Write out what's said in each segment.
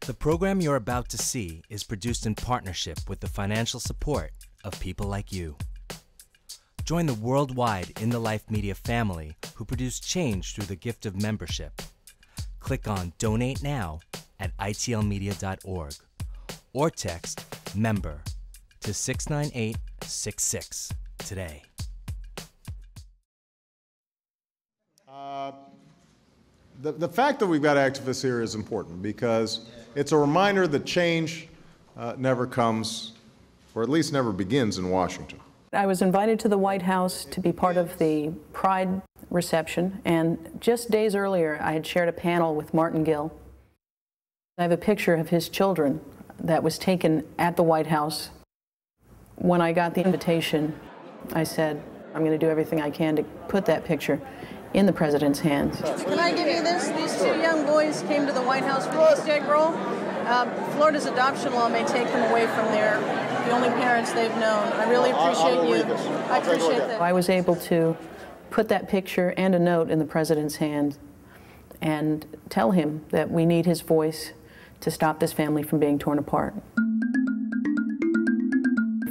The program you're about to see is produced in partnership with the financial support of people like you. Join the worldwide In the Life Media family who produce change through the gift of membership. Click on Donate Now at itlmedia.org or text MEMBER to 69866 today. The fact that we've got activists here is important because it's a reminder that change never comes, or at least never begins, in Washington. I was invited to the White House to be part of the Pride reception, and just days earlier I had shared a panel with Martin Gill. I have a picture of his children that was taken at the White House. When I got the invitation, I said, I'm going to do everything I can to put that picture in the president's hands. Can I give you this? These two young boys came to the White House for the Easter egg roll. Florida's adoption law may take them away from the only parents they've known. I really appreciate you. I appreciate that. I was able to put that picture and a note in the president's hand and tell him that we need his voice to stop this family from being torn apart.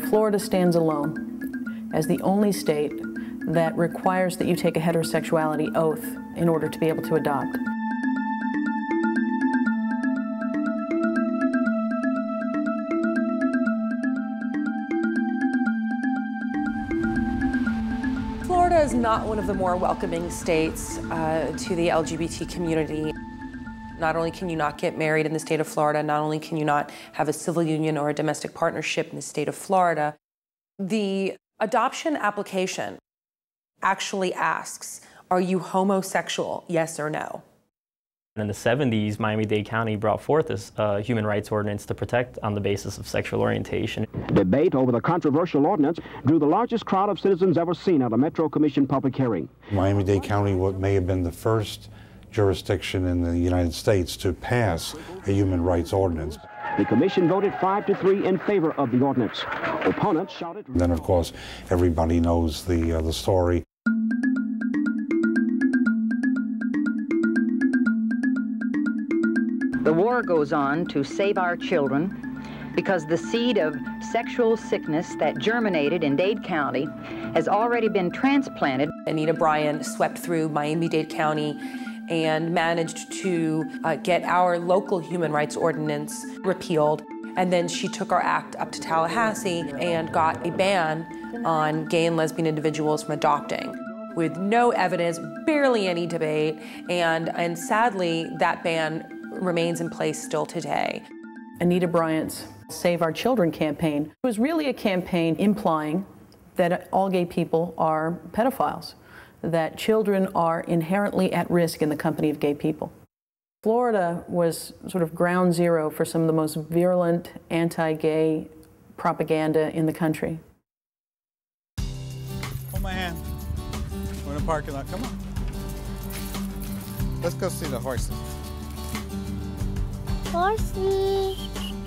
Florida stands alone as the only state that requires that you take a heterosexuality oath in order to be able to adopt. Florida is not one of the more welcoming states to the LGBT community. Not only can you not get married in the state of Florida, not only can you not have a civil union or a domestic partnership in the state of Florida, the adoption application actually asks, are you homosexual, yes or no? In the 70s, Miami-Dade County brought forth this human rights ordinance to protect on the basis of sexual orientation. Debate over the controversial ordinance drew the largest crowd of citizens ever seen at a Metro Commission public hearing. Miami-Dade County may have been the first jurisdiction in the United States to pass a human rights ordinance. The commission voted 5-3 in favor of the ordinance. Opponents shouted. And then, of course, everybody knows the story. The war goes on to save our children because the seed of sexual sickness that germinated in Dade County has already been transplanted. Anita Bryant swept through Miami-Dade County and managed to get our local human rights ordinance repealed. And then she took our act up to Tallahassee and got a ban on gay and lesbian individuals from adopting, with no evidence, barely any debate, and sadly, that ban remains in place still today. Anita Bryant's Save Our Children campaign was really a campaign implying that all gay people are pedophiles, that children are inherently at risk in the company of gay people. Florida was sort of ground zero for some of the most virulent anti-gay propaganda in the country. Hold my hand. We're in the parking lot. Come on. Let's go see the horses. Horsey.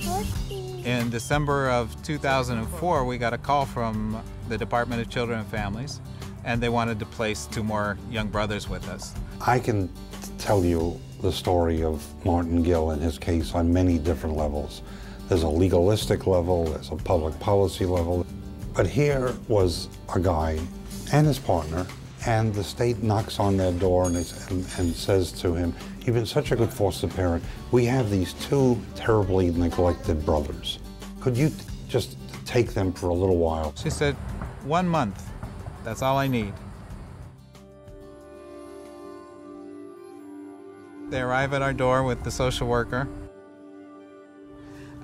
Horsey. In December of 2004, we got a call from the Department of Children and Families, and they wanted to place 2 more young brothers with us. I can tell you the story of Martin Gill and his case on many different levels. There's a legalistic level, there's a public policy level. But here was a guy and his partner, and the state knocks on their door and says to him, you've been such a good foster parent. We have these 2 terribly neglected brothers. Could you just take them for a little while? She said, 1 month. That's all I need. They arrive at our door with the social worker.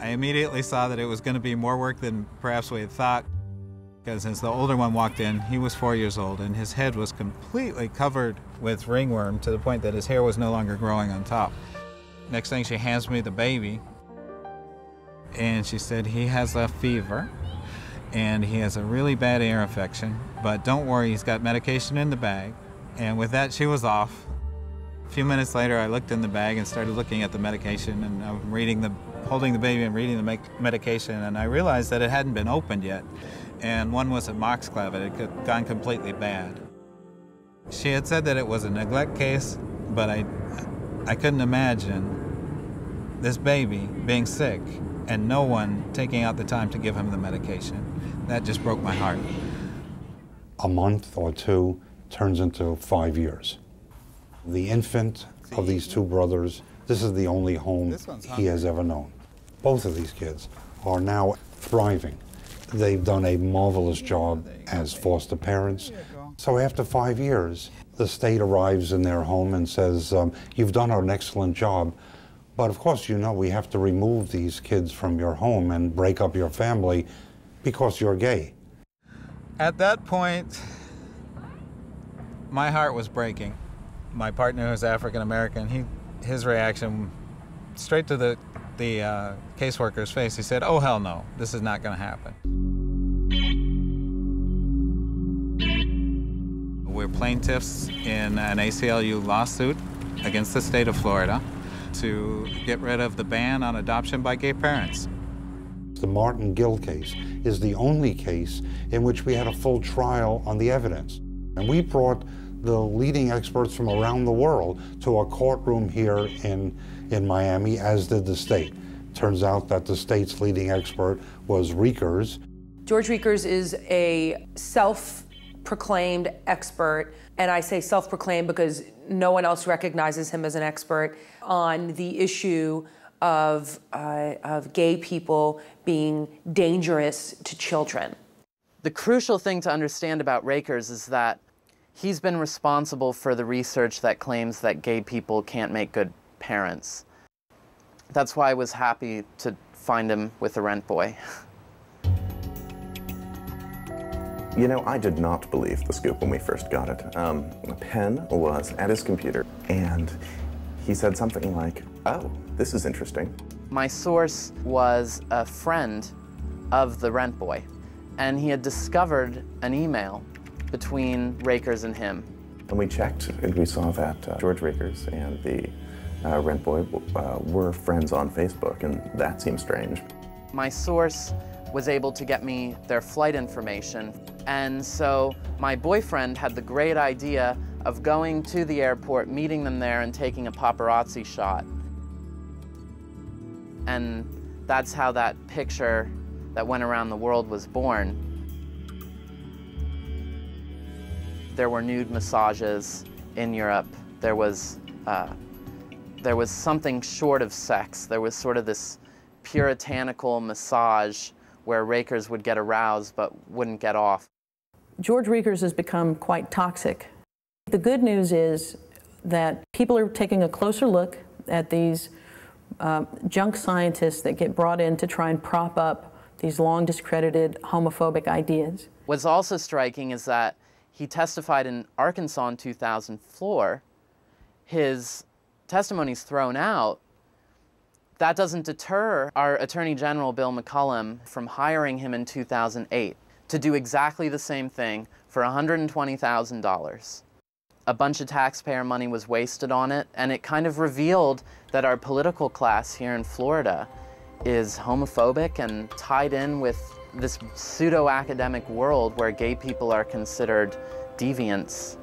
I immediately saw that it was going to be more work than perhaps we had thought, because as the older one walked in, he was 4 years old, and his head was completely covered with ringworm to the point that his hair was no longer growing on top. Next thing, she hands me the baby, and she said, he has a fever, and he has a really bad ear infection, but don't worry, he's got medication in the bag. And with that, she was off. A few minutes later, I looked in the bag and started looking at the medication, and I'm holding the baby and reading the medication, and I realized that it hadn't been opened yet. And one was amoxiclav. It had gone completely bad. She had said that it was a neglect case, but I couldn't imagine this baby being sick and no one taking out the time to give him the medication. That just broke my heart. A month or two turns into 5 years. The infant of these two brothers, this is the only home he has ever known. Both of these kids are now thriving. They've done a marvelous job as foster parents. So after 5 years, the state arrives in their home and says, you've done an excellent job, but of course, you know, we have to remove these kids from your home and break up your family because you're gay. At that point, my heart was breaking. My partner, who's African American, his reaction straight to the caseworker's face, he said, "Oh, hell no, this is not going to happen." We're plaintiffs in an ACLU lawsuit against the state of Florida to get rid of the ban on adoption by gay parents. The Martin Gill case is the only case in which we had a full trial on the evidence. And we brought the leading experts from around the world to a courtroom here in Miami, as did the state. Turns out that the state's leading expert was Riekers. George Riekers is a self-proclaimed expert, and I say self-proclaimed because no one else recognizes him as an expert on the issue of gay people being dangerous to children. The crucial thing to understand about Riekers is that he's been responsible for the research that claims that gay people can't make good parents. That's why I was happy to find him with the rent boy. You know, I did not believe the scoop when we first got it. Penn was at his computer, and he said something like, "Oh, this is interesting." My source was a friend of the rent boy, and he had discovered an email between Riekers and him. And we checked, and we saw that George Riekers and the rent boy were friends on Facebook, and that seemed strange. My source was able to get me their flight information, and so my boyfriend had the great idea of going to the airport, meeting them there, and taking a paparazzi shot. And that's how that picture that went around the world was born. There were nude massages in Europe. There was something short of sex. There was sort of this puritanical massage where Riekers would get aroused but wouldn't get off. George Riekers has become quite toxic. The good news is that people are taking a closer look at these junk scientists that get brought in to try and prop up these long discredited homophobic ideas. What's also striking is that he testified in Arkansas in 2004. His testimony's thrown out. That doesn't deter our Attorney General, Bill McCollum, from hiring him in 2008 to do exactly the same thing for $120,000. A bunch of taxpayer money was wasted on it, and it kind of revealed that our political class here in Florida is homophobic and tied in with this pseudo-academic world where gay people are considered deviants.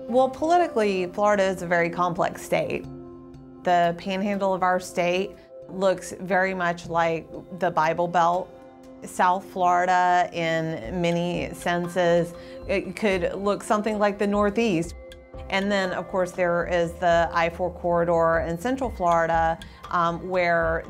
Well, politically, Florida is a very complex state. The panhandle of our state looks very much like the Bible Belt. South Florida, in many senses, it could look something like the Northeast. And then, of course, there is the I-4 corridor in Central Florida, where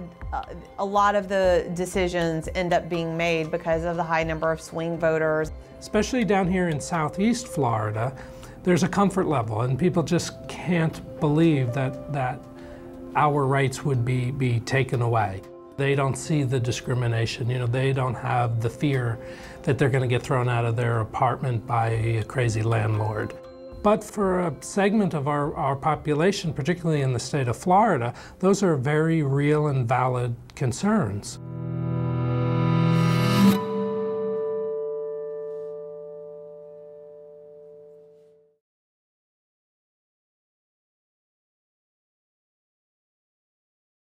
a lot of the decisions end up being made because of the high number of swing voters. Especially down here in Southeast Florida, there's a comfort level, and people just can't believe that our rights would be taken away. They don't see the discrimination, you know, they don't have the fear that they're going to get thrown out of their apartment by a crazy landlord. But for a segment of our population, particularly in the state of Florida, those are very real and valid concerns.